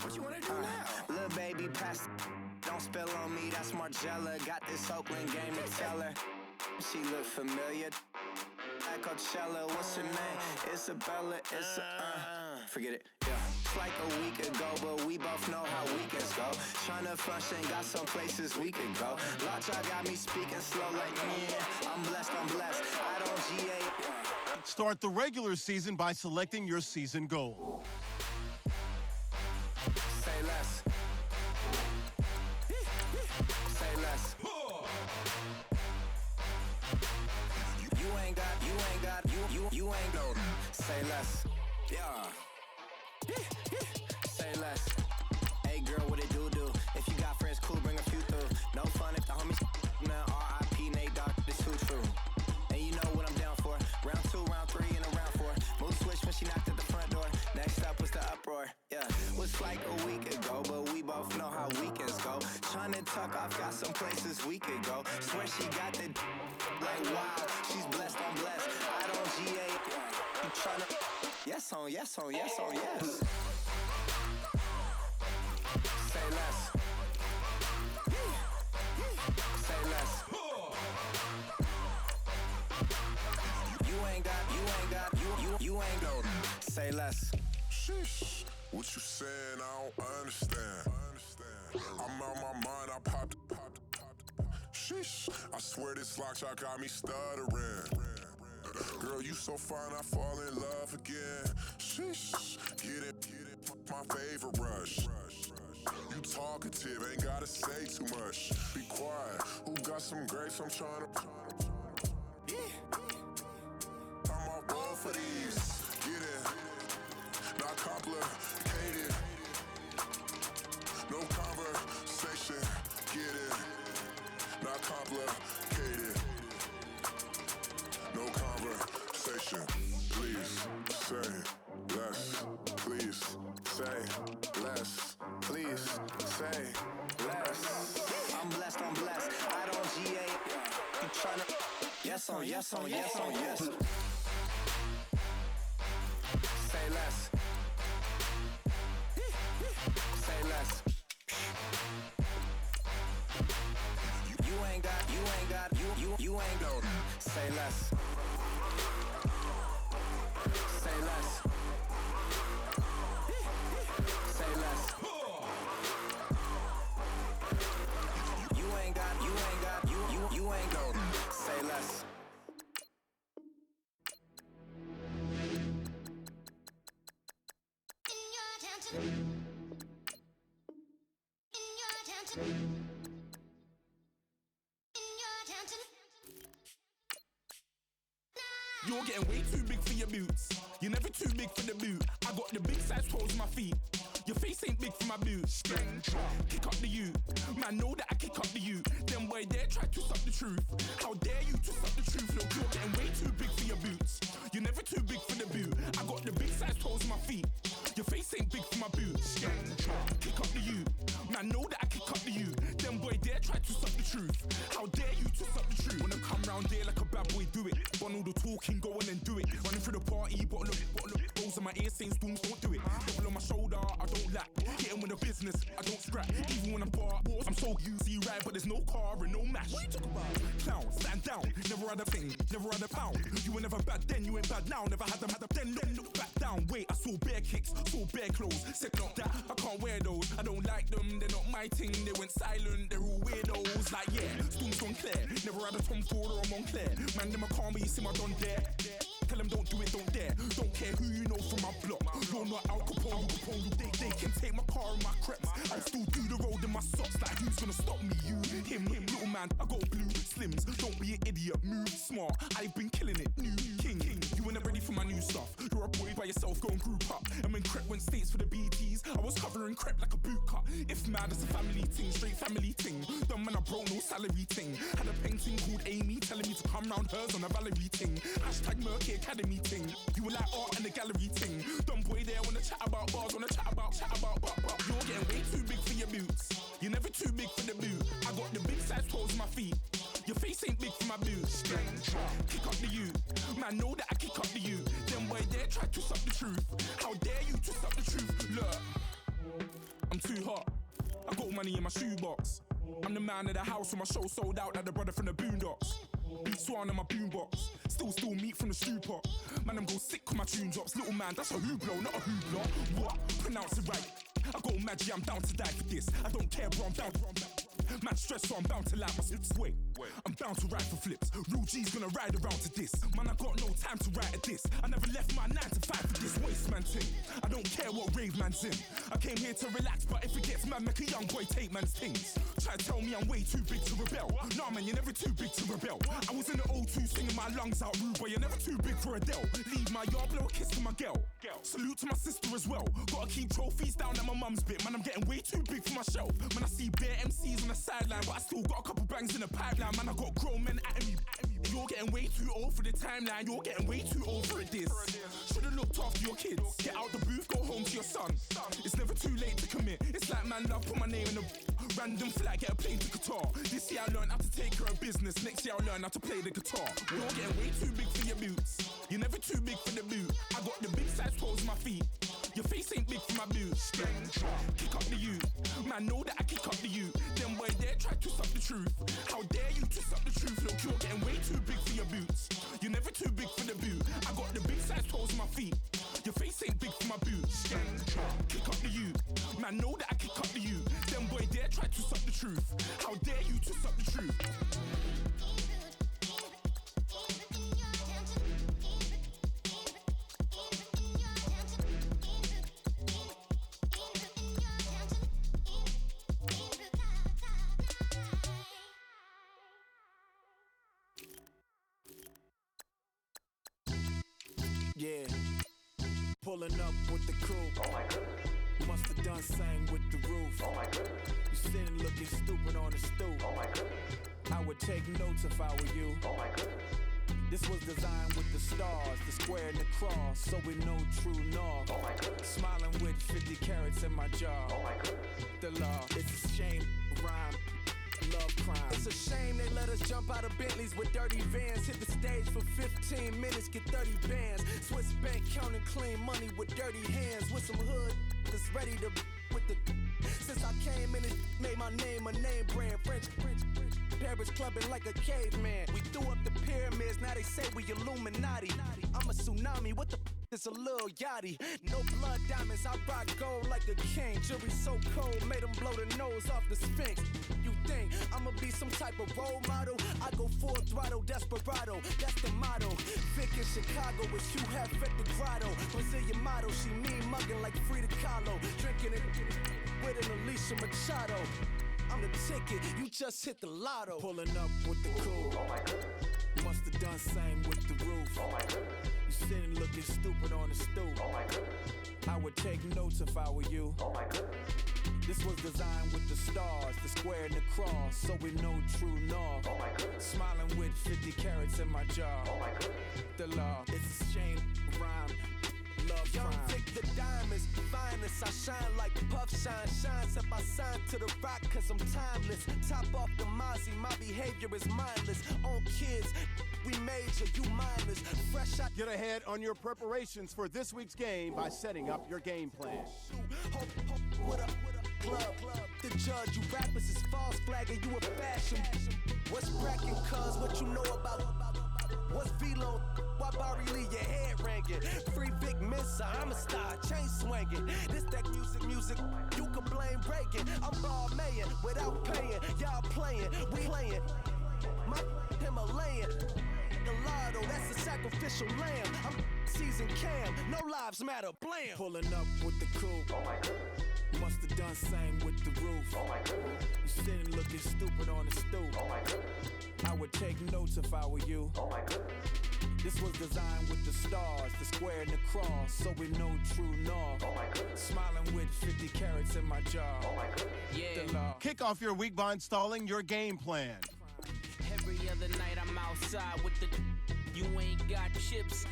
What you wanna do now? Little baby, pass. Don't spill on me, that's Margella. Got this Oakland game to tell her. She look familiar. At Coachella, what's her name? Isabella, forget it, yeah. It's like a week ago, but we both know how weekends go. Tryna function, got some places we could go. Lot y'all got me speaking slow like, yeah, I'm blessed, I don't GA. Start the regular season by selecting your season goal. Say less. Say less. You ain't go. Say less. Yeah. Say less. Hey girl, what it do? If you got friends, cool, bring a few through. No fun if the homies man. R.I.P. Nate Dogg, this too true. And you know what I'm down for. Round 2, round 3, and a round 4. Mood switch when she knocked at the front door. Next up was the uproar. Yeah, was like a week ago, but we both know how weekends go. Tryna tuck off, got some places we could go. Swear she got the like wow, she's blessed, I'm blessed. I don't GA. You tryna yes on yes. Say less. Say less. You ain't go. Say less. Sheesh, what you saying? I don't understand. I'm out my mind. I popped. Sheesh, I swear this lock y'all got me stuttering. Girl, you so fine, I fall in love again. Sheesh, get it, my favorite rush. You talkative, ain't gotta say too much. Be quiet, who got some grapes? I'm tryna. I'm off both for these. Get it, not complicated. No conversation, get it, not complicated. No conversation, please say less. Please say less. Please say less. I'm blessed, I don't GA. You tryna yes on yes. Say less. Say less. You ain't go. Say less. Say less. Say less. You ain't go. Say less. You're getting way too big for your boots. You're never too big for the boot. I got the big size toes on my feet. Your face ain't big for my boots. Kick up the you. Man, know that I kick up the you. Them boy there try to suck the truth. How dare you to suck the truth? Look, you're getting way too big for your boots. You're never too big for the boot. I got the big size toes on my feet. Your face ain't big for my boots. Kick up the you. Man, know that I kick up the you. Them boy there try to suck the truth. How dare you to suck the truth? Wanna come round there like a bad boy, do it. Want all the talking, go on and do it. Running through the party, bottle up, rolls in my ear saying stools, don't do it. Double on my shoulder, I don't lack. Getting with the business, I don't scrap. Even when I'm bar, I'm so easy right, but there's no car and no mash. What you talk about? Clown, stand down. Never had a thing, never had a pound. You were never bad then, you ain't bad now. Never had them, then look back down. Wait, I saw bare kicks, saw bare clothes. Said not that, I can't wear those. I don't like them, they're not my thing. They went silent, they're all weirdos. Like yeah, Storm's on clear. Never had a Tom Ford or a Montclair. Man, them a calm, but you see my don there. Tell them don't do it, don't dare. Don't care who you know from my block. You're not Al Capone. They can take my car and my creps. I'll still do the road in my socks. Like who's gonna stop me? You, him, little man. I got blue slims. Don't be an idiot. Move smart. I've been killing it. New king. You ain't ready for my new stuff. You're a boy by yourself. Go and group up. And when Crep went states for the BTs, I was covering Crep like a boot cut. If mad, it's a family thing. Straight family thing. Dumb man, I broke no salary thing. Had a painting called Amy telling me to come round hers on a Valerie thing. Hashtag Murky Academy thing. You were like art and the gallery thing. Dumb boy there wanna chat about bars, wanna chat about. You're getting way too big for your boots. You're never too big for the boot. I got the big size toes on my feet. Your face ain't big for my boots. Kick up the you. Man, know that I kick up the you. Them boy there try to suck the truth. How dare you to suck the truth? Look. I'm too hot. I got money in my shoebox. I'm the man of the house when my show sold out like the brother from the Boondocks. Beat Swan in my boombox. Still meat from the stew pot. Man, I'm go sick when my tune drops. Little man, that's a hooplo, not a hoopla. What? Pronounce it right. I go Maggie, I'm down to die for this. I don't care, bro, I'm down. Man stressed, so I'm bound to lie my slips. Wait, I'm bound to ride for flips. Real G's gonna ride around to this. Man, I got no time to write at this. I never left my 9 to 5 for this waste man thing. I don't care what rave man's in. I came here to relax, but if it gets mad, make a young boy take man's things. Try to tell me I'm way too big to rebel. Nah, man, you're never too big to rebel. I was in the O2 singing my lungs out, rude boy, you're never too big for Adele. Leave my yard, blow a kiss to my girl. Salute to my sister as well. Gotta keep trophies down at my mum's bit. Man, I'm getting way too big for my shelf. Man, I see bare MCs on the sideline, but I still got a couple bangs in the pipeline. Man, I got grown men at me. You're getting way too old for the timeline. You're getting way too old for this. Should've looked after your kids. Get out the booth, go home to your son. It's never too late to commit. It's like man love, put my name in a random flag, get a plane to Qatar. This year I learned how to take care of business. Next year I'll learn how to play the guitar. You're getting way too big for your boots. You're never too big for the boot. I got the big size toes on my feet. Your face ain't big for my boots. Kick up the you. Man, know that I kick up the you. Them boy there try to twist up the truth. How dare you twist up the truth? Look, you're getting way too big for your boots. You're never too big for the boot. I got the big size toes on my feet. Your face ain't big for my boots. Kick up the you. Man, know that I kick up the you. Them boy there try to twist up the truth. How dare you twist up the truth? Yeah, pulling up with the crew. Oh my goodness. Must have done same with the roof. Oh my goodness. You sitting looking stupid on the stoop. Oh my goodness. I would take notes if I were you. Oh my goodness. This was designed with the stars, the square and the cross, so we know true north. Oh my goodness. Smiling with 50 carats in my jaw. Oh my goodness. The law, it's a shame, rhyme, love crime. It's a shame they let us jump out of Bentleys with dirty vans. Hit the stage for 15 minutes, get 30 bands. Swiss bank counting clean money with dirty hands. With some hood that's ready to with the. Since I came in, it made my name a name brand. French. Paris clubbing like a caveman. We threw up the pyramids, now they say we Illuminati. I'm a tsunami, what the is a little yachty. No blood diamonds, I rock gold like a king. Jury so cold, made them blow the nose off the Sphinx. You think I'ma be some type of role model? I go full throttle, desperado, that's the motto. Vic in Chicago is Hugh Hef at the grotto. Brazilian model, she mean mugging like Frida Kahlo. Drinking it with an Alicia Machado. I'm the ticket, you just hit the lotto. Pulling up with the crew. Oh my goodness. Must have done same with the roof. Oh my goodness. You sitting looking stupid on the stoop. Oh my goodness. I would take notes if I were you. Oh my goodness. This was designed with the stars, the square and the cross, so we know true north. Oh my goodness. Smiling with 50 carats in my jaw. Oh my goodness. The law, it's a shame, rhyme, love Young crime. Vic, the diamonds, finest. I shine like Puff shines. If I sign to the rock, cause I'm timeless. Top off the Mozzie, my behavior is mindless. On kids, we major, you mindless. Fresh out. Get ahead on your preparations for this week's game by setting up your game plan. What up, club? The judge, you rappers is false flagging, you a fashion. What's cracking, cuz? What you know about? What's Velo? Why Barry Lee, your head ringing? Free Vic Mensa, I'm a star, chain swinging. This that music, you can blame breaking. I'm ball mayin' without paying. Y'all playing, we playing. My Himalayan. The lotto, that's a sacrificial lamb. I'm season cam, no lives matter, blam. Pulling up with the crew. Oh my goodness. Must have done same with the roof. Oh my goodness. You sitting looking stupid on the stoop. Oh my goodness. I would take notes if I were you. Oh my goodness. This was designed with the stars, the square and the cross, so we know true north. Oh my goodness. Smiling with 50 carats in my jaw. Oh my goodness. The law. Kick off your week by installing your game plan. Every other night I'm outside with the. You ain't got chips.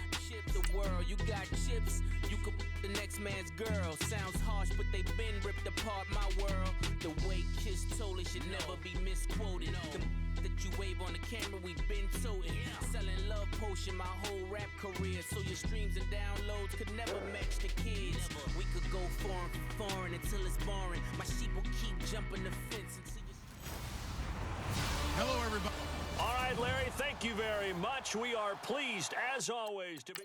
The world, you got chips. You could the next man's girl. Sounds harsh, but they been ripped apart my world. The way Kiss told it should never be misquoted. The that you wave on the camera, we been toting. Selling love potion, my whole rap career, so your streams and downloads could never match the kids. We could go foreign for foreign until it's boring. My sheep will keep jumping the fence until you... Hello, everybody. All right, Larry, thank you very much. We are pleased, as always, to be...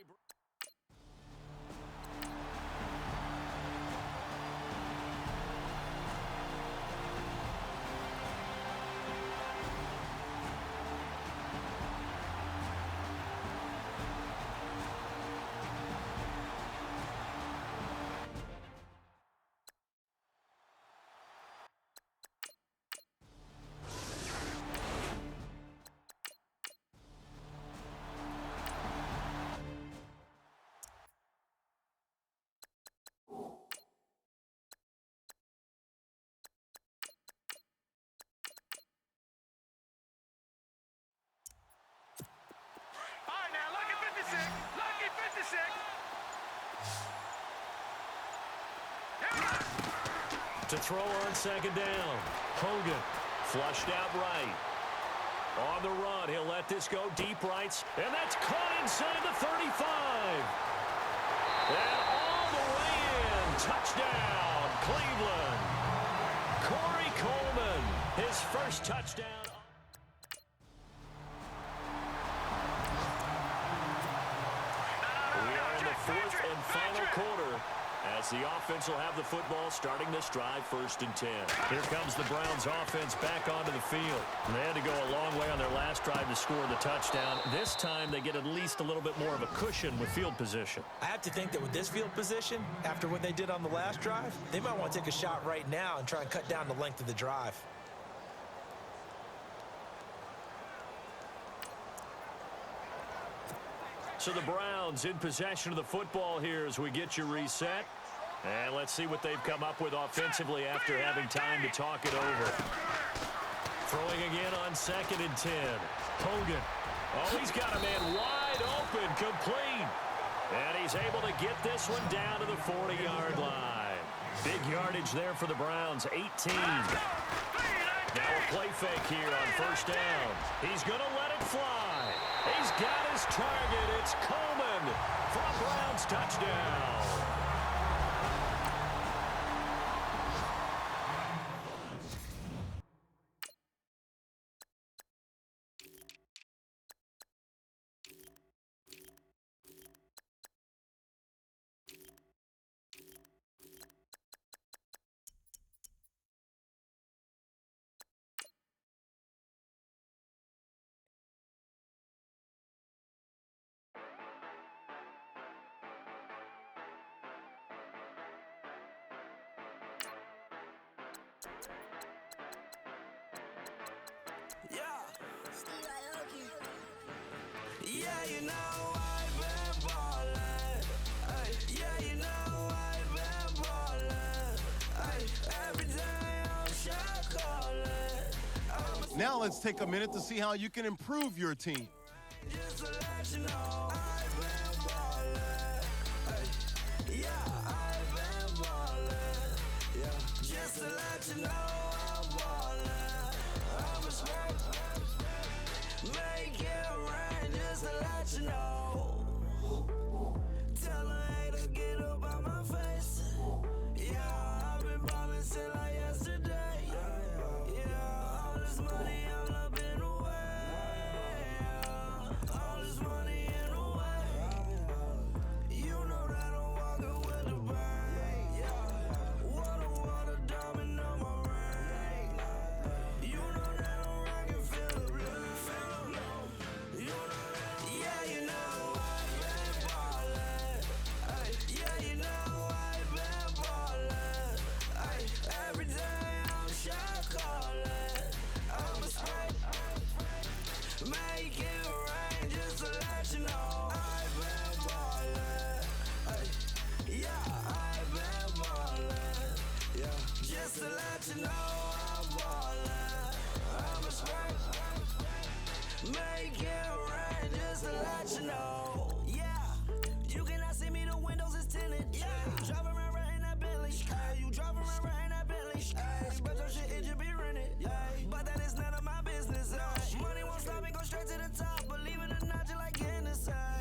To throw on second down. Hogan flushed out right. On the run, he'll let this go deep rights, and that's caught inside the 35. And all the way in. Touchdown, Cleveland. Corey Coleman, his first touchdown. We are in the fourth and final quarter, as the offense will have the football starting this drive, 1st and 10. Here comes the Browns offense back onto the field. They had to go a long way on their last drive to score the touchdown. This time they get at least a little bit more of a cushion with field position. I have to think that with this field position, after what they did on the last drive, they might want to take a shot right now and try and cut down the length of the drive. So the Browns in possession of the football here as we get you reset. And let's see what they've come up with offensively after having time to talk it over. Throwing again on 2nd and 10. Hogan. Oh, he's got a man wide open, complete. And he's able to get this one down to the 40-yard line. Big yardage there for the Browns, 18. Now a play fake here on 1st down. He's going to let it fly. He's got his target. It's Coleman for a Browns touchdown. Now let's take a minute to see how you can improve your team. Just to let you know, I've been ballin'. Yeah, I've been ballin'. Yeah, just to let you know, I'm ballin'. I'm a smoke. Make it rain, just to let you know. Tell a hater get up on my face. Yeah, I've been ballin' since like yesterday. Money all up in the way. All this money in the way. You know that I'm walking with the bank. Water, diamond on my ring. You know that I'm rockin', feel the blue. You know that, yeah, you know I've been ballin'. Yeah, you know I've been ballin'. Every day I'm shot callin'. Make it rain just to let you know I've been ballin'. Yeah, I've been ballin'. Yeah, just to let you know I'm ballin'. I'm a smoke. Make it rain just to let you know. Yeah, you cannot see me, the windows is tinted. Yeah, driving around right in that Bentley. You driving around right in that Bentley. But your shit, it should be rented. But that is none of my business. Money won't stop me, go straight to the top. Believe it or not, you like in the side.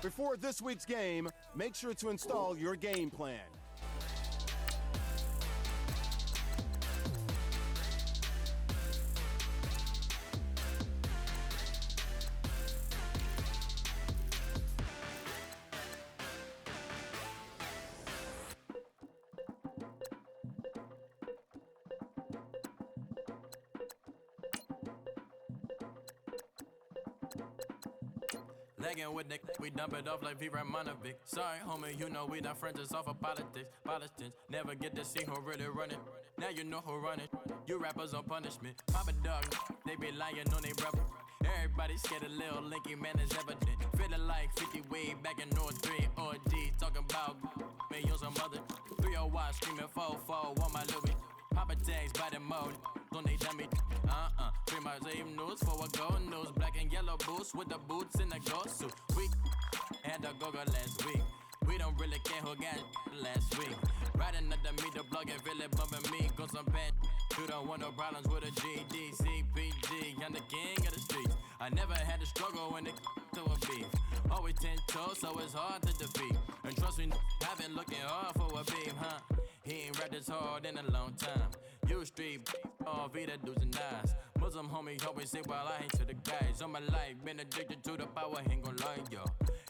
Before this week's game, make sure to install your game plan. Legging with the we dump it off like V. Ramonovic. Sorry, homie, you know we not friends, it's off of politics. Politics never get to see who really run it. Now you know who run it. You rappers on punishment. Papa dog, they be lying on they brother. Everybody scared a little linky, man, is evident. Feeling like 50 way back in North 3 OD. Talking about me on some other 301 screaming 4-4 on my Louis. Papa tags by the mode. On they dummy. Free my same news for a gold news. Black and yellow boots with the boots in the ghost suit. We had a go-go last week. We don't really care who got last week. Riding under me, the blog and really bumping me. Go some bad. You don't want no problems with a GD, CPG. I'm the king of the streets. I never had to struggle when it to a beef. Always 10 toes, so it's hard to defeat. And trust me, I've been looking hard for a beef, huh? He ain't rapped this hard in a long time. You street, all Vita dudes and eyes. Muslim homie always say, well, I ain't to the guys. All my life, been addicted to the power, ain't gon' lie, yo.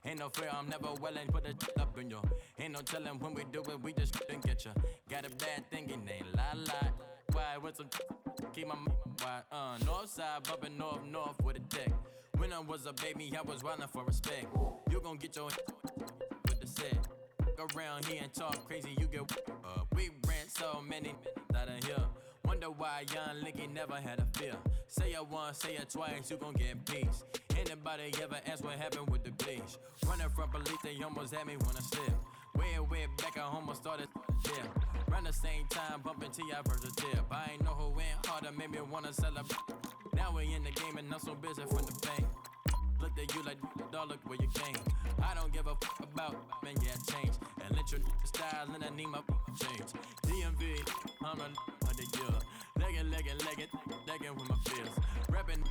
Ain't no fear, I'm never willing, put a up in yo. Ain't no telling when we do it, we just couldn't get ya. Got a bad thing, it ain't lie. Why, with some keep my wide, north side, bumping north with a deck. When I was a baby, I was wildin' for respect. You gon' get your with the set. Around here and talk crazy, you get we ran so many out of here. Wonder why young Linky never had a fear. Say it once, say it twice, you gon' get peace. Anybody ever ask what happened with the bleach? Running from police, they almost had me wanna slip. Way back, I almost started jail. Around the same time, bumping T.I. versus tip. I ain't know who went harder, made me wanna celebrate. Now we in the game and I'm so busy from the pain. Look at you like, dog, look where you came. I don't give a fuck about, man, yeah, change. And let your styles and I need my change. DMV, I'm a year. Legging with my feels. Rapping,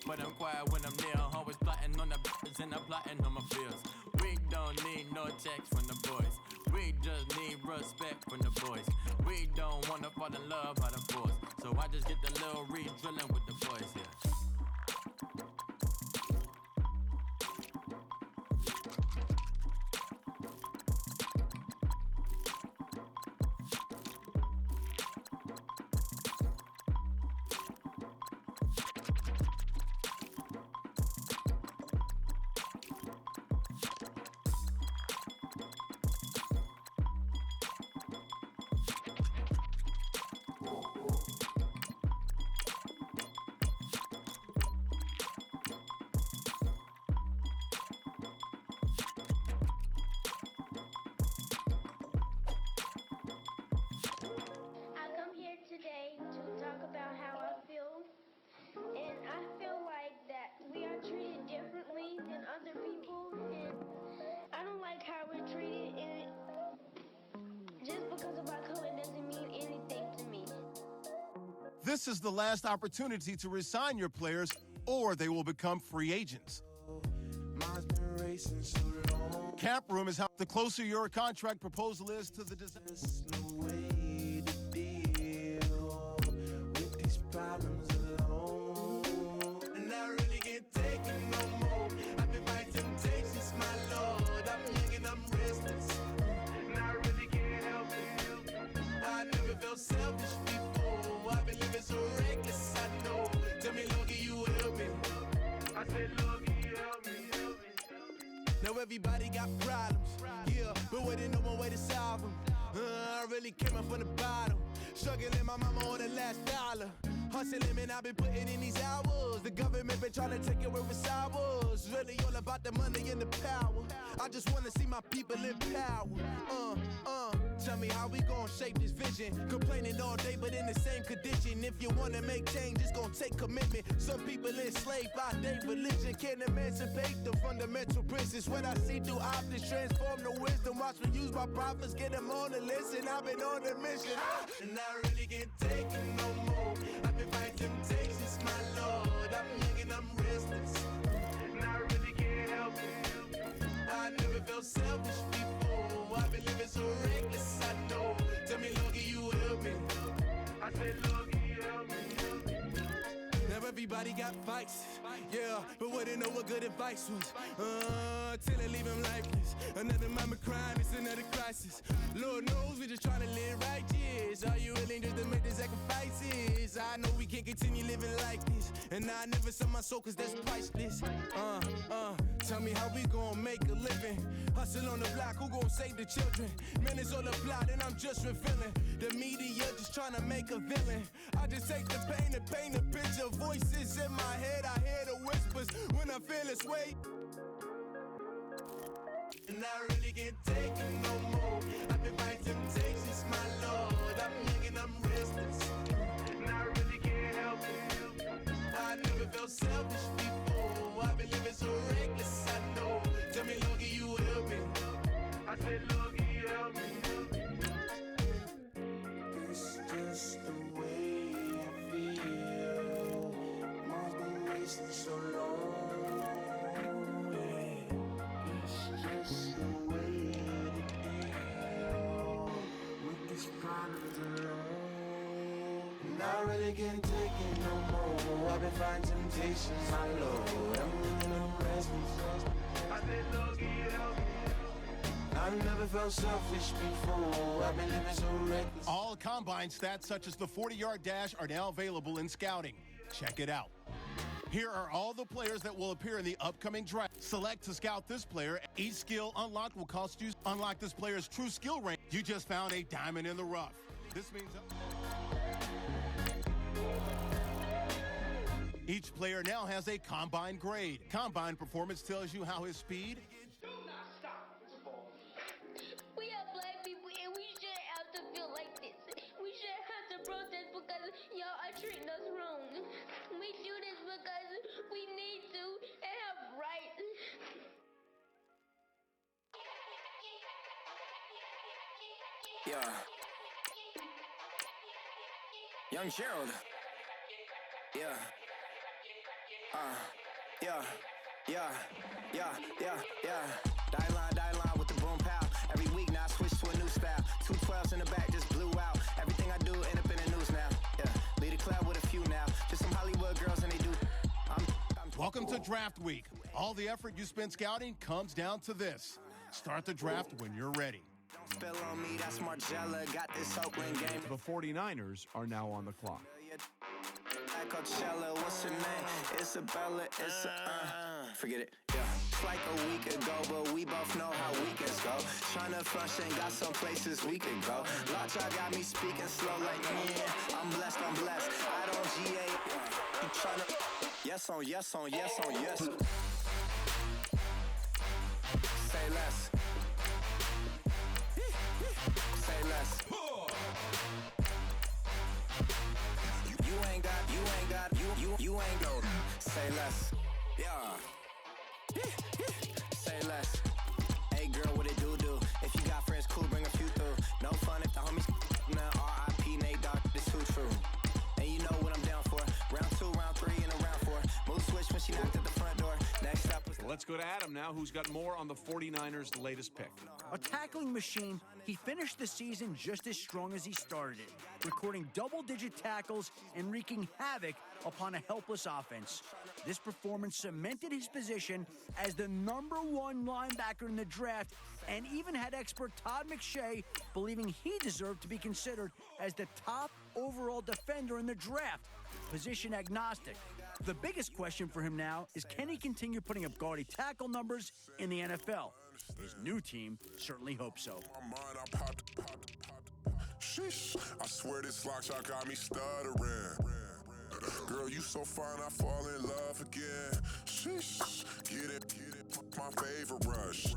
but I'm quiet when I'm near. Always plotting on the bitches and I'm plotting on my feels. We don't need no checks from the boys. We just need respect from the boys. We don't wanna fall in love by the force. So I just get the little re-drilling with the boys here. Yeah. This is the last opportunity to resign your players, or they will become free agents. Cap Room is how the closer your contract proposal is to the design. There's no way to deal with these problems alone. And I really can't take it no more. I've been fighting temptations, my Lord. I'm young and I'm restless. And I really can't help it. I never felt selfish before. I've been living so reckless, I know. Tell me, Lord, can you help me? I said, Lord, can you help me? Now everybody got problems, yeah, but waiting no one way to solve them. I really came up from the bottom, struggling my mama on the last dollar. Hustling, man, I've been putting in these hours. The government been trying to take away with sours. Really all about the money and the power. I just wanna see my people in power. Tell me how we gon' shape this vision. Complaining all day, but in the same condition. If you wanna make change, it's gon' take commitment. Some people enslaved by their religion can't emancipate the fundamental principles. What I see through optics transform the wisdom. Watch me use my prophets, get them on the list, and I've been on a mission. And I really can't take it no more. I've been fighting temptations, my Lord. I'm young and I'm felt selfish before. I've been living so reckless, I know. Tell me, Lord, can you help me? I said, Lord, can you help me? Now everybody got fights, yeah, but wouldn't know what good advice was. Till I leave him lifeless. Another mama crying, it's another crisis. Lord knows we just trying to live righteous. Are you willing just to make the sacrifices? I know we can't continue living like this, and I never sell my soul 'cause that's priceless. Tell me how we gon' make a living. Hustle on the block, who gon' save the children? Man, it's all a plot, and I'm just revealing. The media just trying to make a villain. I just take the pain and paint a picture. Voices in my head, I hear the whispers when I feel this way. And I really can't take it no more. I've been fighting temptations, my Lord. I'm young and I'm restless, and I really can't help it. I never felt selfish before. I've been living so reckless, I know. Tell me, Lord, can you help me? I said, Lord, can you help me? It's just the way I feel. Mom's been wasting so long. It's just the way to deal with these problems alone. And I really can't take it no more. I've been fighting temptations, my Lord. I'm living in restless. I said, Lord, can you help me? I never felt selfish before. I've been living so reckless. All combine stats such as the 40-yard dash are now available in scouting. Check it out. Here are all the players that will appear in the upcoming draft. Select to scout this player. Each skill unlocked will cost you. Unlock this player's true skill range. You just found a diamond in the rough. This means each player now has a combine grade. Combine performance tells you how his speed, we are black people and we shouldn't have to feel like this. We shouldn't have to protest because y'all are treating us wrong. We do this because we need to and have rights. Yeah. Young Gerald. Yeah. Yeah. Die line with the boom pow. Every week now I switch to a new style. 212s in the back just blew out. Everything I do end up in the news now. Yeah. Lead a club with a few now. Just some Hollywood girls and they do. Welcome to Draft Week. All the effort you spend scouting comes down to this. Start the draft when you're ready. Don't spill on me, that's Margella. Got this Oakland game. The 49ers are now on the clock. Coachella, what's her name? Isabella, forget it, yeah. It's like a week ago, but we both know how weekends go. Tryna function, got some places we could go. Lot y'all got me speaking slow like, yeah, I'm blessed. I don't GA, you tryna, yes on yes. Say less. Say less. You ain't go. Say less. Yeah. Say less. Hey girl, what it do? If you got friends, cool, bring a few through. No fun if the homies now R.I.P. Nate Dogg, this too true. And you know what I'm down for. Round 2, round 3, and a round 4. Move switch when she knocked at the front door. Next up was... Let's go to Adam now, who's got more on the 49ers' latest pick. A tackling machine, he finished the season just as strong as he started it, recording double-digit tackles and wreaking havoc upon a helpless offense. This performance cemented his position as the #1 linebacker in the draft and even had expert Todd McShay believing he deserved to be considered as the top overall defender in the draft, position agnostic. The biggest question for him now is, can he continue putting up gaudy tackle numbers in the NFL? His new team certainly hopes so. Sheesh, I swear this lock shot got me stuttering. Girl, you so fine, I fall in love again. Sheesh, get it, my favorite rush.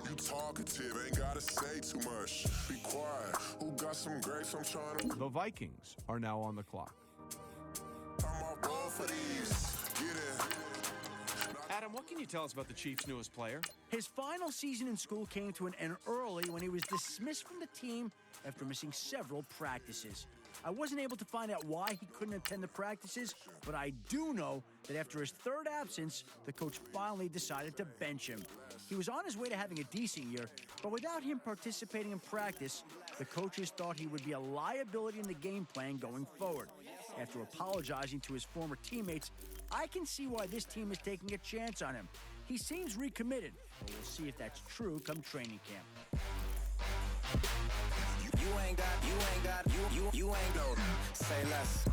You talkative, ain't gotta say too much. Be quiet, who got some grapes I'm trying to... The Vikings are now on the clock. I'm all ball for these, get it. Adam, what can you tell us about the Chiefs' newest player? His final season in school came to an end early when he was dismissed from the team after missing several practices. I wasn't able to find out why he couldn't attend the practices, but I do know that after his third absence, the coach finally decided to bench him. He was on his way to having a decent year, but without him participating in practice, the coaches thought he would be a liability in the game plan going forward. After apologizing to his former teammates, I can see why this team is taking a chance on him. He seems recommitted, but we'll see if that's true come training camp. You ain't got, you ain't go. Say less.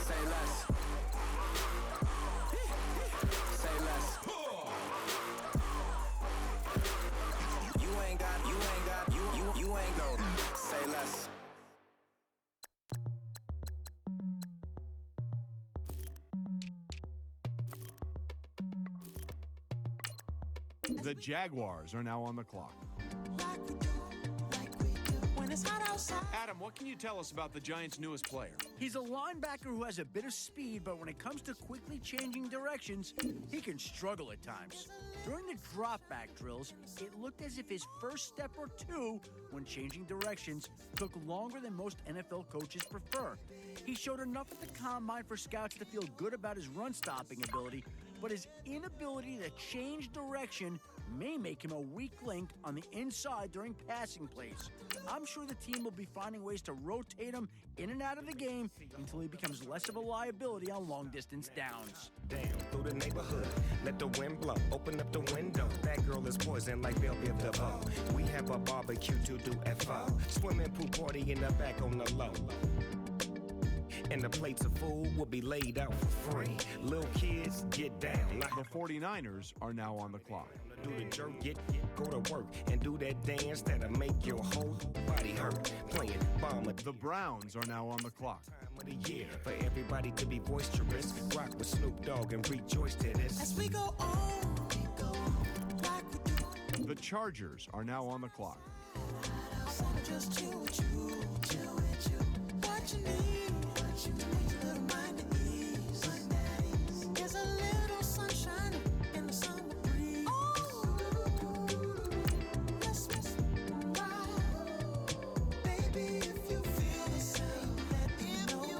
Say less. Say less. You ain't got, you ain't go. Say less. The Jaguars are now on the clock. Adam, what can you tell us about the Giants' newest player? He's a linebacker who has a bit of speed, but when it comes to quickly changing directions, he can struggle at times. During the drop-back drills, it looked as if his first step or two when changing directions took longer than most NFL coaches prefer. He showed enough at the combine for scouts to feel good about his run-stopping ability, but his inability to change direction may make him a weak link on the inside during passing plays. I'm sure the team will be finding ways to rotate him in and out of the game until he becomes less of a liability on long-distance downs. Down through the neighborhood, let the wind blow, open up the window. That girl is poison like Belleville DeVoe. We have a barbecue to do FO. Swimming pool party in the back on the low. And the plates of food will be laid out for free. Little kids, get down. The 49ers are now on the clock. Do the jerk, go to work, and do that dance that'll make your whole body hurt. Playing bomber. The Browns are now on the clock. Time of the year for everybody to be boisterous. Rock with Snoop Dogg and rejoice to this. As we go on, like we do. The Chargers are now on the clock. Just chill with you, what you need, a little mind at ease. There's a little sunshine in the summer breeze. Let's ride. Baby, if you feel the same, let me know.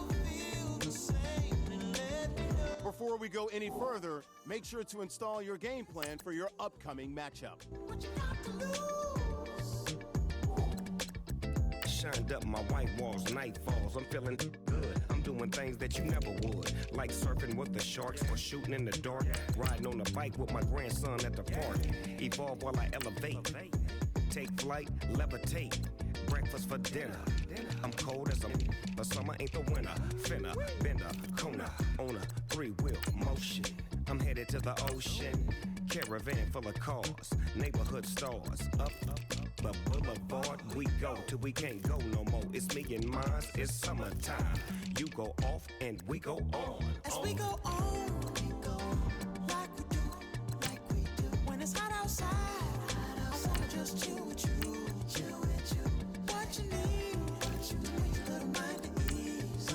Before we go any further, make sure to install your game plan for your upcoming matchup. What you got to lose? Shined up my white walls, night falls. I'm feeling good. I'm doing things that you never would, like surfing with the sharks or shooting in the dark. Riding on a bike with my grandson at the park. Evolve while I elevate. Take flight, levitate. Breakfast for dinner. I'm cold as the summer ain't the winter. Finna, bender, Kona, on a 3-wheel motion. I'm headed to the ocean. Caravan full of cars, neighborhood stars. Up the boulevard we go till we can't go no more. It's me and mine, it's summertime. You go off and we go on. As we go on, like we do. When it's hot outside, I wanna just chill with you. What you need, a little mind at ease.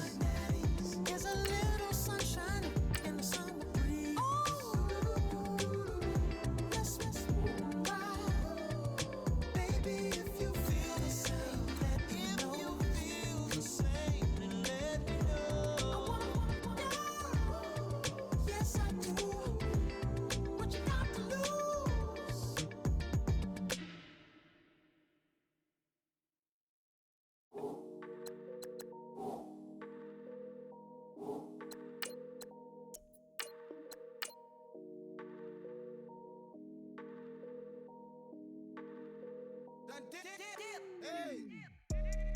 There's a little sunshine in the summer breeze. Let's ride. Baby, if you feel the same, let me know. I wanna know. Yes, I do. What you got to lose?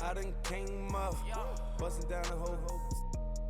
I done came up, bustin' down the whole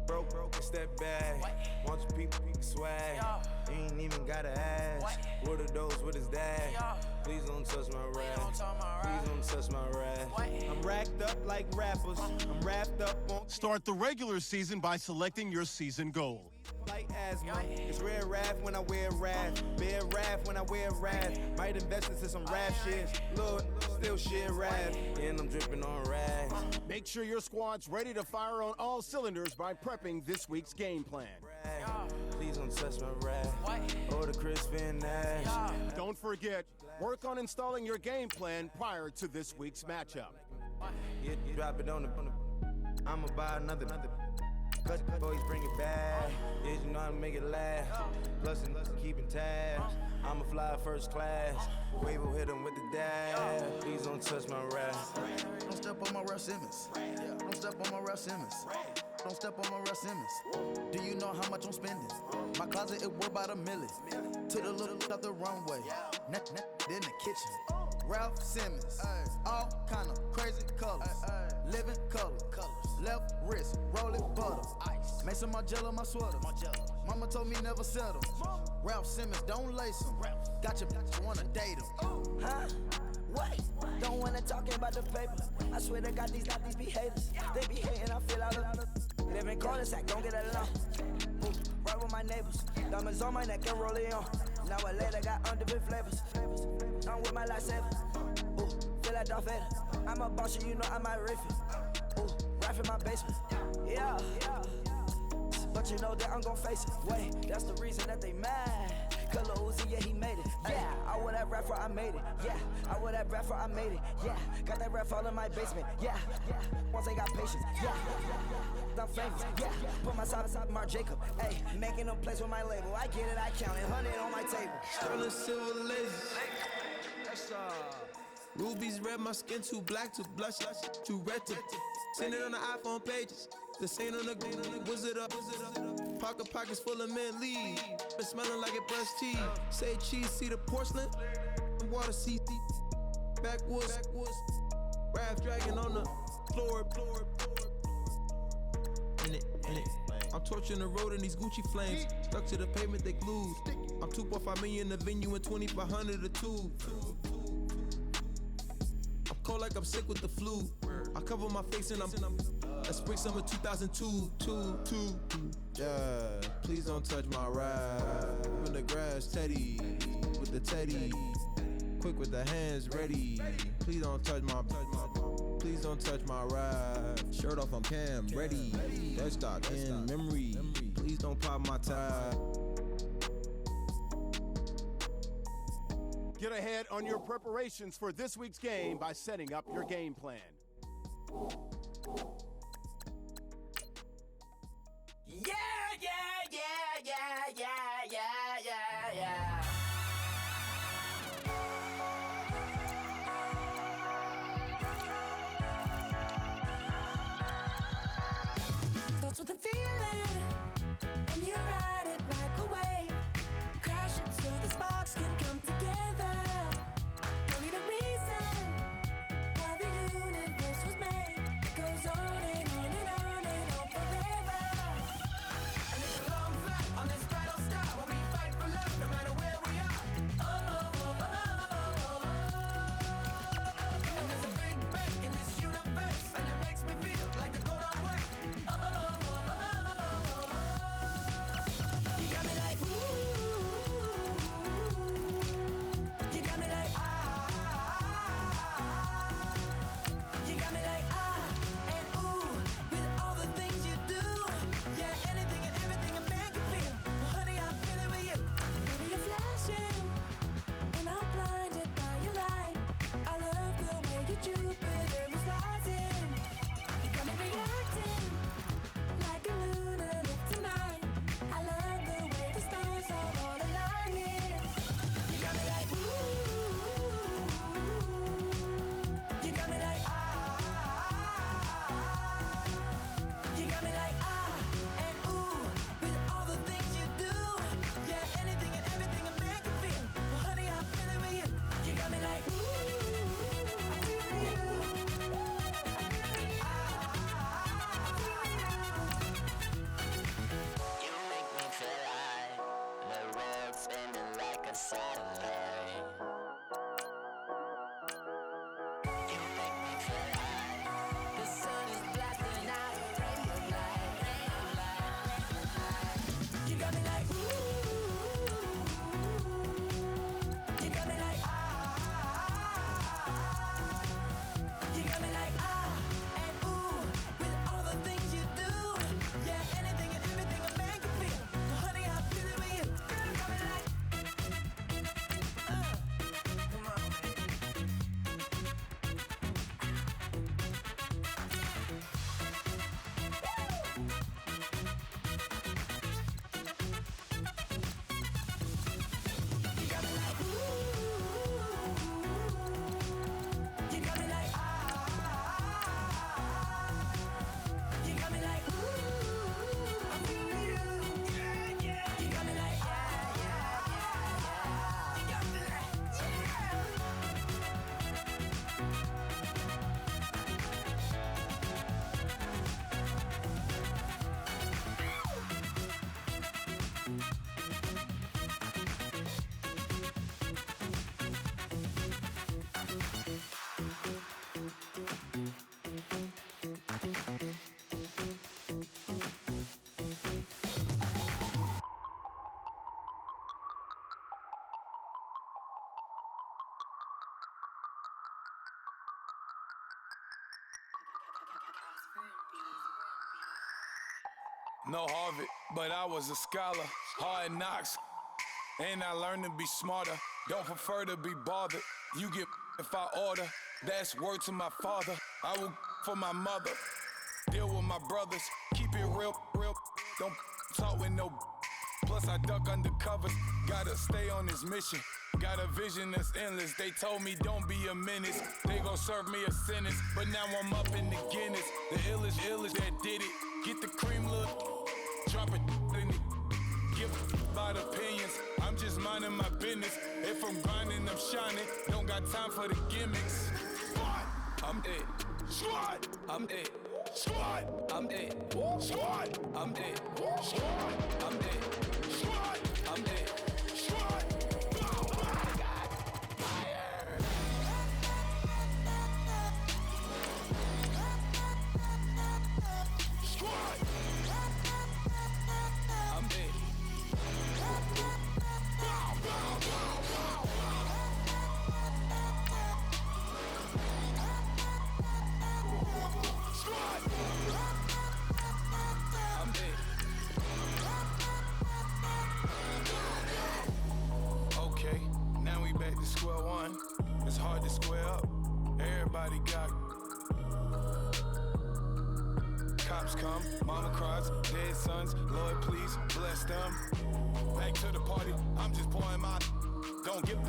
broke, it's that bag. Want your people swag, you ain't even gotta ask. What are those, what is that? Please don't touch my rap, please don't touch my rap. I'm racked up like rappers, I'm wrapped up on. Start the regular season by selecting your season goal. Like asthma, it's red wrath when I wear wrath, bare wrath when I wear wrath. Might invest into some rap shit, Lord, still shit wrath, and I'm dripping on rags. Make sure your squad's ready to fire on all cylinders by prepping this week's game plan. Please don't touch my rap, or the Crispin Nash. Don't forget, work on installing your game plan prior to this week's matchup. Yeah, drop it on the. I'ma buy another. Cut boys bring it back. Yeah, you know how to make it last. Plus and keeping tabs. I'ma fly first class. Wave will hit him with the dash. Please don't touch my rap. Don't step on my Russ Simmons. Don't step on my Russ Simmons. Don't step on my Russ Simmons. Do you know how much I'm spending? My closet it worth about $1 million. To the little up the runway. Then the kitchen. Ralph Simmons. All kind of crazy colors. Living color. Left wrist, roll it butter. Ice. Make some Margiela my sweater. Mama told me never settle. Ralph Simmons, don't lace him. Got your wanna date him. Huh? What? Don't wanna talk about the paper. I swear to God, these not these be haters. They be hating, I feel all of them. Live in cul-de-sac, don't get along. Ooh, right with my neighbors. Diamonds on my neck and roll it on. Now I later got undefeated flavors. I'm with my lifesaver. Ooh, feel like Darth Vader. I'm a boss, you know I might riff it. Ooh, right in my basement. Yeah. But you know that I'm gon' face it. Wait, that's the reason that they mad. Color Uzi, yeah, he made it. Yeah, I would that rapper, I made it. Yeah, I would that rapper, I made it. Yeah, got that rap all in my basement. Yeah, once they got patience. Yeah, I'm famous. Yeah, put my side beside Mark Jacob. Hey, making a place with my label. I get it, I count it. 100 on my table. Sterling silver lasers. Rubies red, my skin too black to blush, too red to send it on the iPhone pages. The same on the wizard up. Pockets full of mint leaves. Been smelling like it brushed teeth. Say cheese, see the porcelain. Water, see backwoods. Raft dragging on the floor. In it. I'm torching the road in these Gucci flames. Stuck to the pavement, they glued. I'm 2.5 million the venue and 2,500 a tube. I'm cold like I'm sick with the flu. I cover my face and I'm spring summer 2002. Yeah, please don't touch my ride. In the grass, Teddy with the Teddy. Quick with the hands ready. Please don't touch my ride. Shirt off, I'm Cam, ready. Dead stock in memory. Please don't pop my tie. Get ahead on your preparations for this week's game by setting up your game plan. Yeah. Starts with a feeling, and you ride it like a wave. Crash it so the sparks can come together. Don't need a reason why the universe was made. It goes on and on and on and on forever. And it's a long flight on this battle star where we fight for love no matter where we are. And there's a big break in this universe, and it makes me feel like the go don't work. You got me like ooh. You got me like You got me like and ooh. With all the things you do, yeah, anything and everything a man can feel. Well, honey, I'm feeling with you. Baby, you're flashing, and I'm blinded by your light. I love the way you Jupiter is rising. You got me reacting like a lunatic tonight. I love the way the stars are all aligning. You got me like ooh. You got me like You got me like and ooh. With all the things you do, yeah, anything and everything a man can feel. Well, honey, I'm feeling with you. You got me like ooh. You make me feel like the world's spinning like a satellite. You make me feel like the sun is blasting out a rainbow light. You got me like ooh. You got me like no Harvard, but I was a scholar. Hard knocks, and I learned to be smarter. Don't prefer to be bothered. You get if I order. That's word to my father. I will for my mother. Deal with my brothers. Keep it real, real. Don't talk with no. Plus I duck undercovers. Gotta stay on this mission. Got a vision that's endless. They told me don't be a menace. They gon' serve me a sentence. But now I'm up in the Guinness. The illest that did it. Get the cream look. Drop it in it. Give about opinions. I'm just minding my business. If I'm grinding, I'm shining. Don't got time for the gimmicks. I'm dead. Squad. I'm dead. Squad. I'm dead. Squad. I'm dead. Squad. I'm dead. Squad. I'm dead. Squad. Okay, now we back to square one. It's hard to square up. Everybody got cops come, mama cries, dead sons. Lord, please bless them. Back to the party. I'm just pouring my. Don't give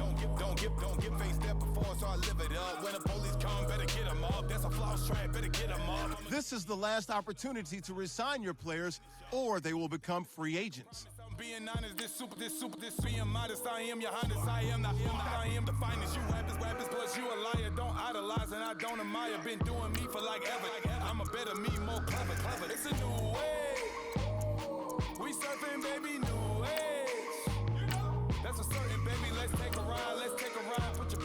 face that before, so I live it up. When the police come, better get them up. That's a floss track, better get them up. This is the last opportunity to resign your players, or they will become free agents. Being honest, this being modest, I am your highness, I am the finest. You rappers, plus you a liar. Don't idolize and I don't admire. Been doing me for like ever. I'm a better me, more clever. It's a new way. We surfing, baby, new age. That's a certain, baby. Let's take a ride. Put your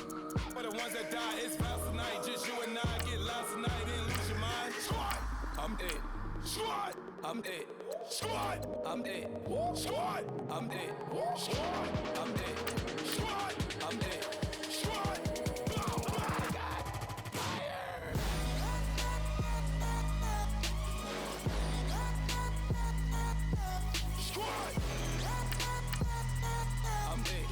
for the ones that die. It's vows tonight. Just you and I get lost tonight. Then lose your mind. Squad. I'm dead. Squad. I'm dead. Squad. I'm dead. Squad. I'm dead. Squad. I'm dead. Squad. I'm dead. Squad. Oh my God. Fire. Squad. I'm dead.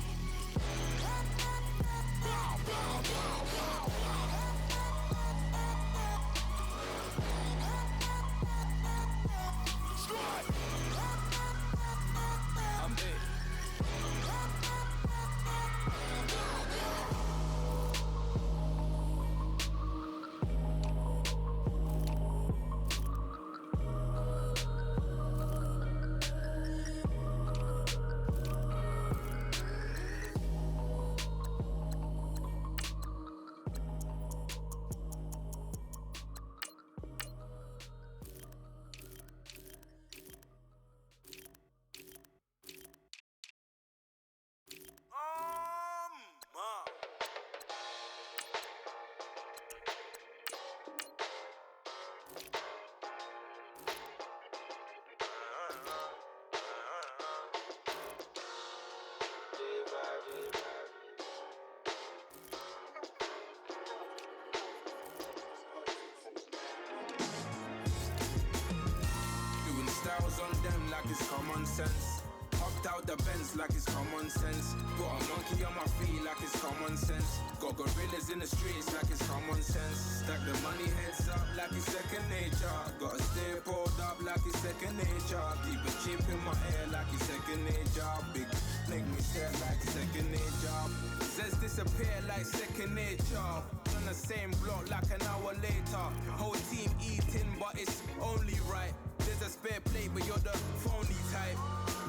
Styles on them like it's common sense. Hopped out the Benz like it's common sense. Got a monkey on my feet like it's common sense. Got gorillas in the streets like it's common sense. Stack the money heads up like it's second nature. Gotta stay pulled up like it's second nature. Keep a chip in my hair like it's second nature. Big make me stare like second nature. Says disappear like second nature. On the same block like an hour later. Whole team eating but it's only right. There's a spare plate, but you're the phony type.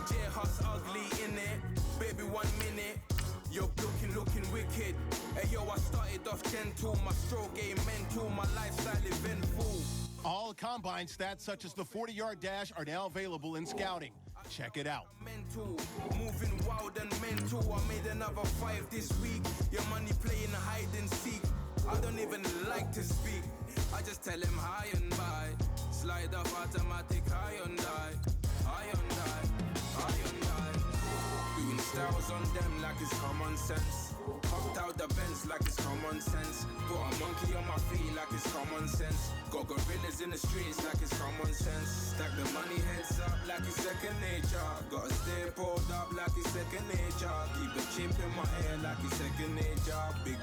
J-Hus ugly in it. Baby, 1 minute. You're looking wicked. Hey yo, I started off gentle. My stroke game mental. My lifestyle eventful. All combine stats such as the 40-yard dash are now available in scouting. Check it out. Mental, moving wild and mental. I made another 5 this week. Your money playing hide and seek. I don't even like to speak. I just tell him hi and bye. Slide off automatic, high on die. Doing styles on them like it's common sense. Hopped out the Benz like it's common sense. Put a monkey on my feet like it's common sense. Got gorillas in the streets like it's common sense. Stack the money heads up like it's second nature. Gotta stay pulled up like it's second nature. Keep a chip in my hair like it's second nature. Big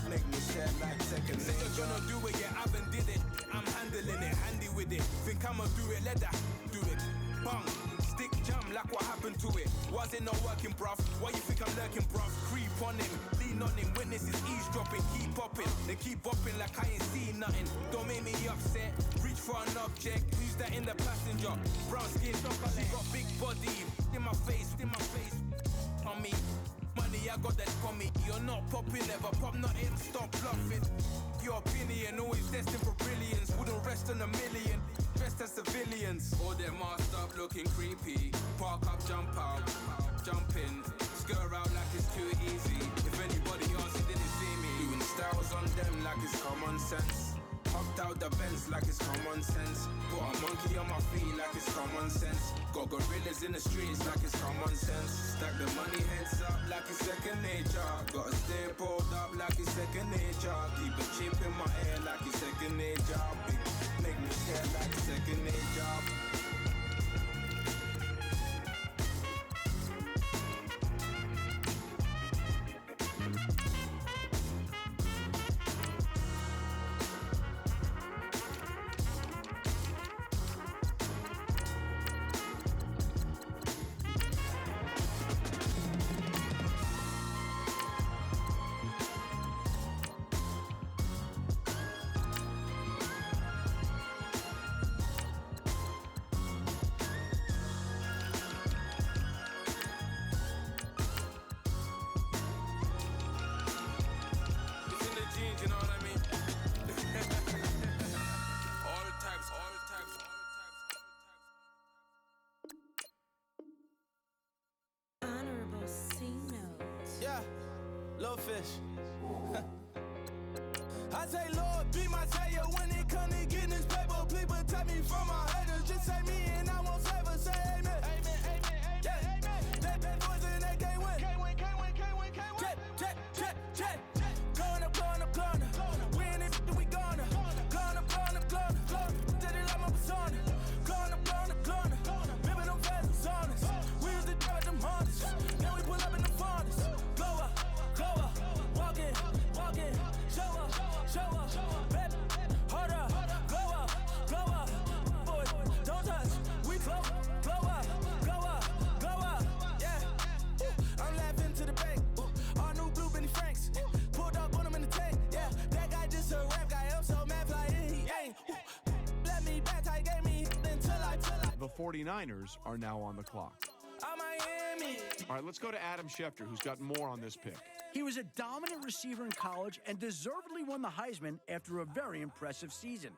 make me sad like second nature. Said you're gonna do it, yeah, I haven't did it. I'm handling it, handy with it. Think I'ma do it, let that do it. Bang, stick jam like what happened to it. Was it not working, bruv? Why you think I'm lurking, bruv? Creep on him, lean on him, witnesses eavesdropping. Keep popping, they keep bopping like I ain't seen nothing. Don't make me upset, reach for an object. Who's that in the passenger? Brown skin, she got big body. In my face, on me. Money, I got that for me. You're not popping, never pop nothing, stop bluffing. Your opinion, always destined for brilliance. Wouldn't rest on a million, dressed as civilians. All them masked up looking creepy. Park up, jump out, jump in. Skirt out like it's too easy. If anybody else didn't see me. Doing styles on them like it's common sense. Hopped out the Benz like it's common sense. Put a monkey on my feet like it's common sense. Got gorillas in the streets like it's common sense. Stack the money heads up like it's second nature. Gotta stay pulled up like it's second nature. Keep a chip in my hair like it's second nature. Big, make me sad like it's second nature. You know what I mean? all types. Honorable C note. Yeah, little fish. I say, Lord, be my savior when it come to getting this paper. Please protect me from my haters. Just say me and I won't save us. Say amen. Amen. Yeah. Amen. That boys and they can't win. Can't win. Check. Going up. Win it, we gonna. Going up. Did it like my persona. Going up. Remember them fans was honest. We used to drive them Hondas. Now we pull up in the Fondas. Glow up. Walk in. Show up. Baby, hold up. Glow up. Boy, don't touch. We glow up. Yeah. I'm laughing to the bank. All new blue Benny Franks. Pulled up on him in the tank. Yeah, that guy just a rap guy. I'm so mad flying, he ain't. Let me back, I gave me until I. The 49ers are now on the clock. I'm Miami. All right, let's go to Adam Schefter, who's got more on this pick. He was a dominant receiver in college and deservedly won the Heisman after a very impressive season.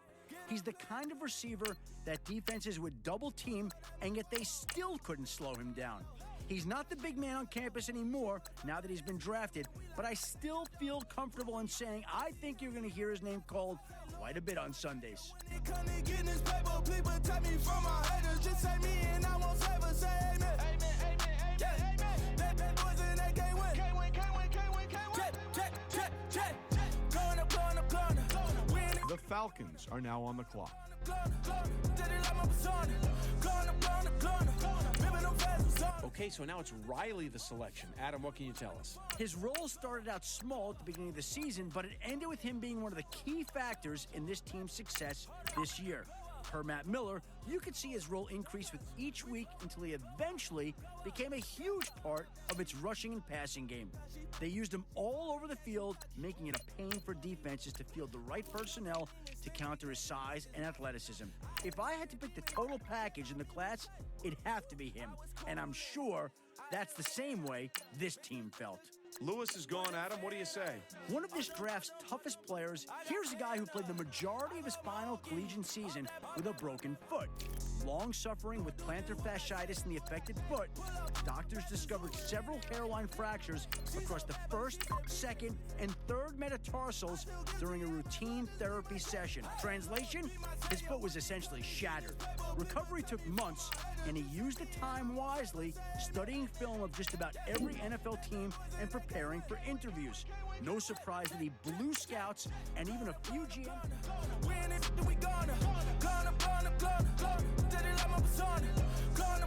He's the kind of receiver that defenses would double team, and yet they still couldn't slow him down. He's not the big man on campus anymore now that he's been drafted, but I still feel comfortable in saying I think you're going to hear his name called quite a bit on Sundays. Just say me and I won't save us. Say amen. Yeah. That boys and they can't win. Check. Going up. The Falcons are now on the clock. Okay, so now it's Riley the selection. Adam, what can you tell us? His role started out small at the beginning of the season, but it ended with him being one of the key factors in this team's success this year. Per Matt Miller, you could see his role increase with each week until he eventually became a huge part of its rushing and passing game. They used him all over the field, making it a pain for defenses to field the right personnel to counter his size and athleticism. If I had to pick the total package in the class, it'd have to be him. And I'm sure that's the same way this team felt. Lewis is gone, Adam. What do you say? One of this draft's toughest players, here's a guy who played the majority of his final collegiate season with a broken foot. Long suffering with plantar fasciitis in the affected foot, doctors discovered several hairline fractures across the first, second, and third metatarsals during a routine therapy session. Translation? His foot was essentially shattered. Recovery took months, and he used the time wisely, studying film of just about every NFL team and preparing for interviews. No surprise that he blew scouts and even a few GM. We gonna steady like my persona. Gonna,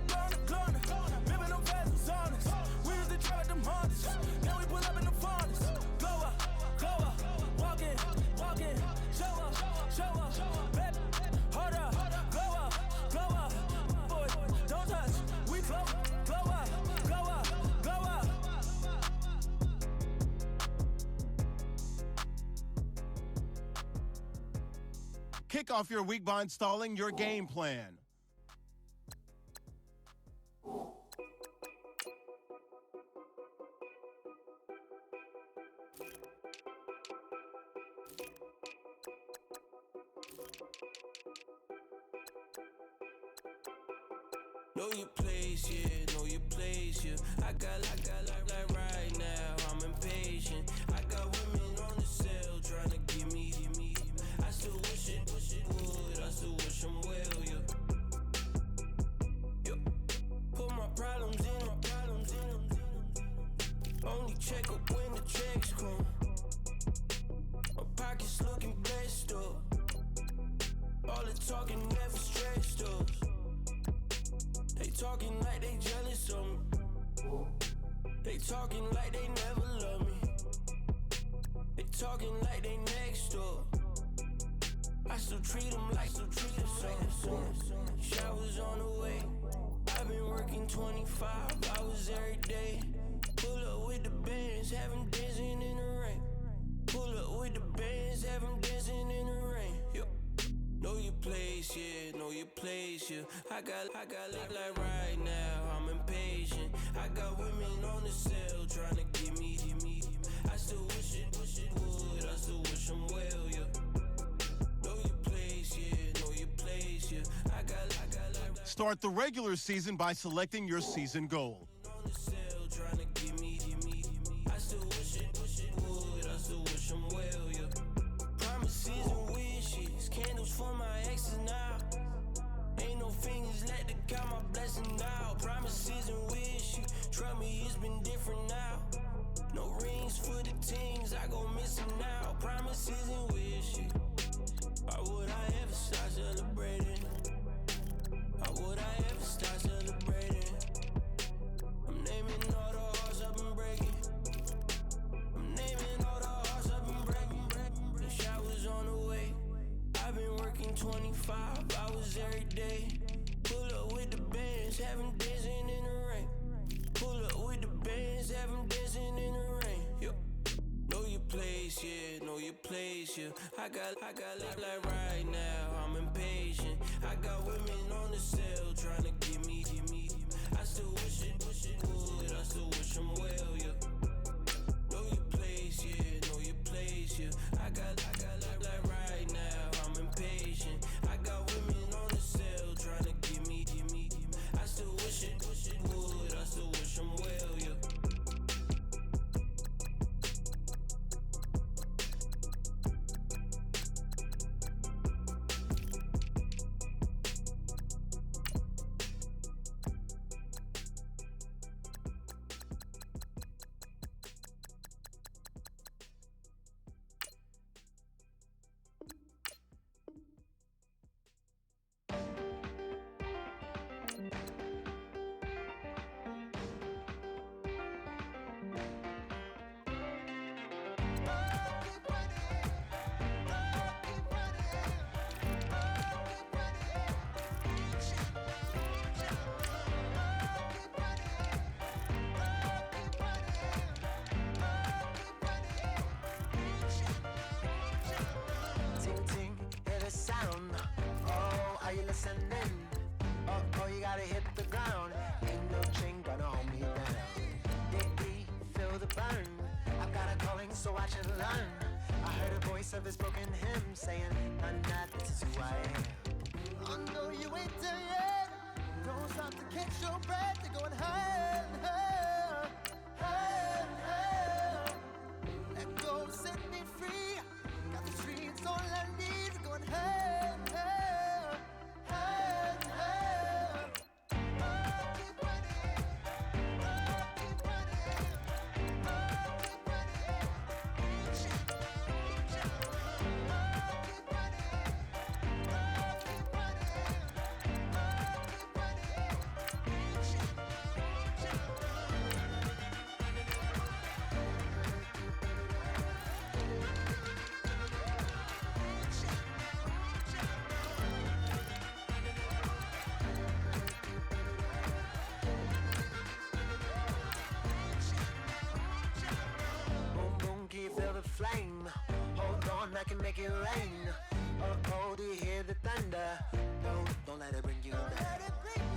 ripping them vessels on us. We was the truck, them Hondas. Then we pull up in the Fondas. Go up, walk in, show up, baby, hold up, go up, boy, don't touch, we glow up. Kick off your week by installing your game plan. Know your place, yeah, know your place, yeah. I got like right now, I'm impatient. I got women on the cell trying to give me. I still wish it would, I still wish I'm well, yeah. Put my problems in. Only check up when the checks come. My pockets looking blessed up. All the talking never stressed us. They talking like they jealous of me. They talking like they never love me. They talking like they next door. I still treat them like so. Showers on the way. I've been working 25 hours every day. Pull up with the bands, have them dancing in the rain. Pull up with the bands, have them dancing in the rain. Know your place, yeah, know your place, yeah. I got like right now, I'm impatient. I got women on the cell trying to give me. I still wish it would, I still wish I'm well, yeah. Know your place, yeah, know your place, yeah. I got like Start the regular season by selecting your season goal. on the cell trying to give me. I still wish it would, I still wish I'm well, yeah. Promises and wishes, candles for my exes now. Ain't no fingers, let the count my blessing now. Promises and wishes, trust me, it's been different now. No rings for the teams, I go missing now. Promises and wishes, why would I ever start celebrating? Why would I ever start celebrating? I'm naming all the hearts I've been breaking. I'm naming all the hearts I've been breaking. The showers on the way. I've been working 25 hours every day. Pull up with the bands, have them dancing in the rain. Pull up with the bands, have them dancing in the rain. Know your place, yeah, know your place, yeah. I got like right now, I'm impatient. I got women on the cell trying to give me. I still wish it would, I still wish I'm well, yeah. Know your place, yeah, know your place, yeah. I got like right now, I'm impatient. I got women on the cell trying to give me. I still wish it would, I still wish I'm well, yeah. Oh, you gotta hit the ground. Ain't no chain gonna hold me down. Deeply feel the burn. I've got a calling, so watch and learn. I heard a voice of his broken hymn saying, "None, this is who I am." I know you ain't there yet. Don't stop to catch your breath. You're going higher and higher, higher and higher. Let go, set me free. Got the streets, all I need. Going higher and higher, higher and higher. make it rain. Oh, do you hear the thunder? Don't let it bring you down.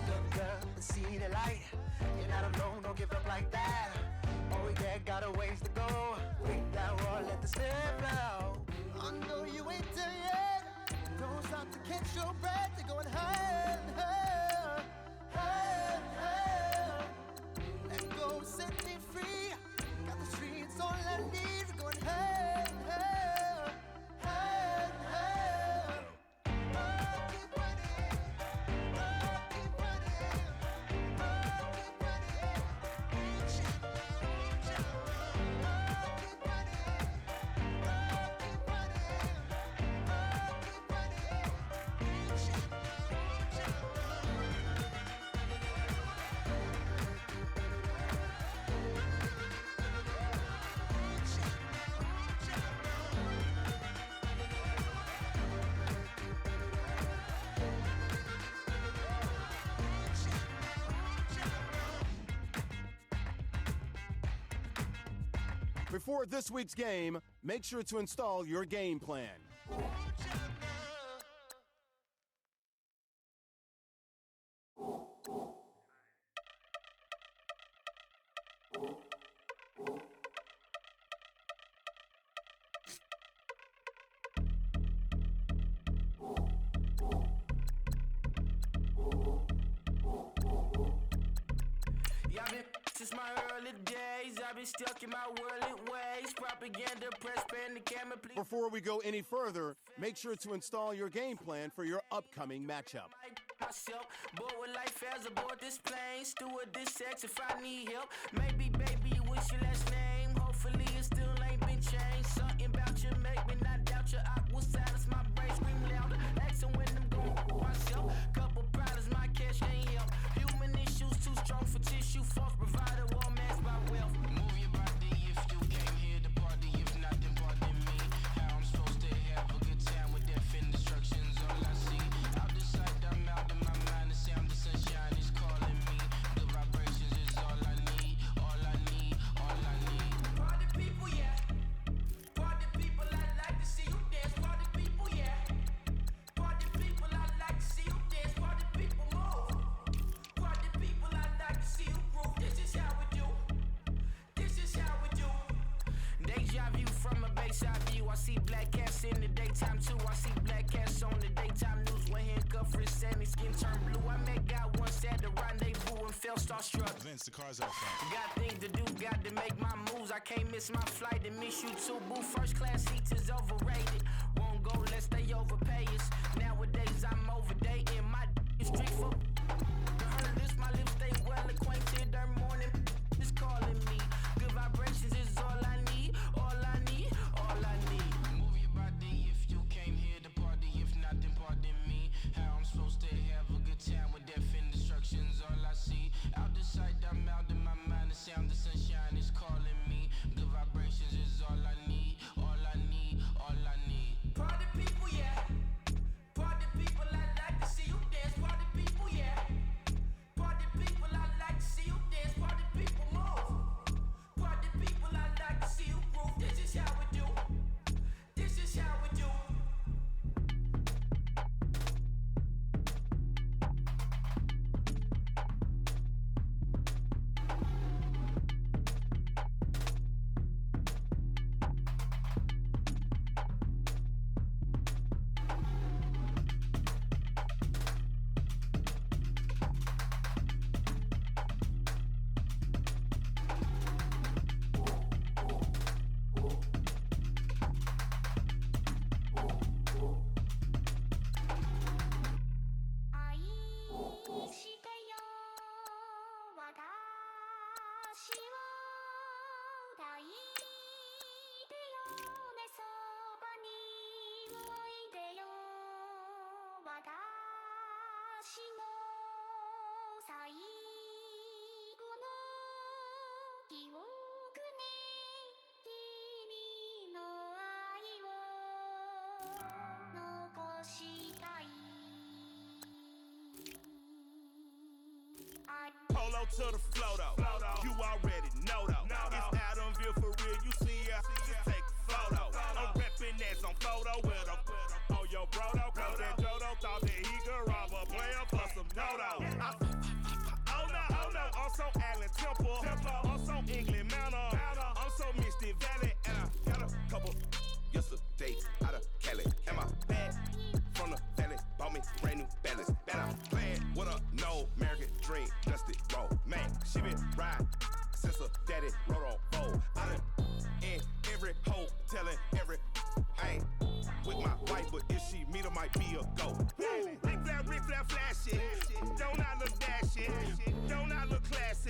Look up and see the light. You're not alone, don't give up like that. Oh yeah, got a ways to go. Break that wall, let the spirit flow. I know you ain't done yet. Don't stop to catch your breath. They're going higher and higher, higher and higher. Let go, set me free. Got the streets all I need. We're going higher and higher, higher and higher. Oh, keep running. Oh, keep running. Oh, keep running. Reach out, reach out. Oh, keep running. Oh, keep running. Oh, keep running. Reach out, reach out. Before this week's game, make sure to install your game plan. Yeah, I've been since my early days. I've been stuck in my worldly ways. Propaganda, press, pen, the camera, please. Before we go any further, make sure to install your game plan for your upcoming matchup. Myself, bored with life as aboard this plane. Steward this sex if I need help. Maybe, baby, you wish your last name. Hopefully, it still ain't been changed. Something about you make me not doubt you. I will silence my brain, scream louder. Asking when I'm going myself. Couple problems, my cash ain't help. Human issues too strong for tissue. False provider, war mask by wealth. Move your body if you came here to party. If not, then pardon me. How I'm supposed to have a good time with death and destruction's all I see. Out the sight, I'm out of my mind. The sound, the sunshine is calling me. The vibrations is all I need. All I need, all I need. Party people, yeah. Party people, I like to see you dance. Party people, yeah. Party people, I like to see you dance. Party people, move. Party people, I like to see you groove. This is how we do. This is how we do. Deja view from a bayside view. I see black cats in the daytime too. I see black cats on the daytime news. When handcuffed, wrist and his skin turned blue. I met God once at the rendezvous and felt starstruck. Vince, the car's out front. Got things to do, got to make my moves. I can't miss my flight and miss you too, boo. First class seats is overrated. Won't go less they overpay us. Nowadays I'm overdating my street for. The hurt my lips stay well acquainted. Their morning is calling me. Good vibrations is all I need. All I need, all I need. Move your body if you came here to party. If not, then pardon me. How I'm supposed to have a good time with death and destruction's all I see. Out the sight, I'm out in my mind. The sound, the sunshine is calling me. Good vibrations is all I need. All I need, all I need. Party people, yeah. Party people, I like to see you dance. Party people, yeah. Party people, I like to see you dance. Party people, move. Party people, I like to see you groove. This is how we do. This is how we do. Polo to the flow though. You already know though. It's Adamville for real. You see ya, just take a photo. I'm reppin' as on photo with him. Oh, yo, Brodo, cause that Jodo thought that he could rob a player for some dodo. Oh no, I'm so Allen Temple. I'm so England Mountain. I'm so Misty Valley. And I got a couple yesterday out of Cali. And my bag from the valley bought me brand new balance. And I'm playing with a no American dream, dusty roll. Man, she been riding since her daddy rode on fold. I done in every hole, telling every I ain't with my wife, but if she meet her, might be a go.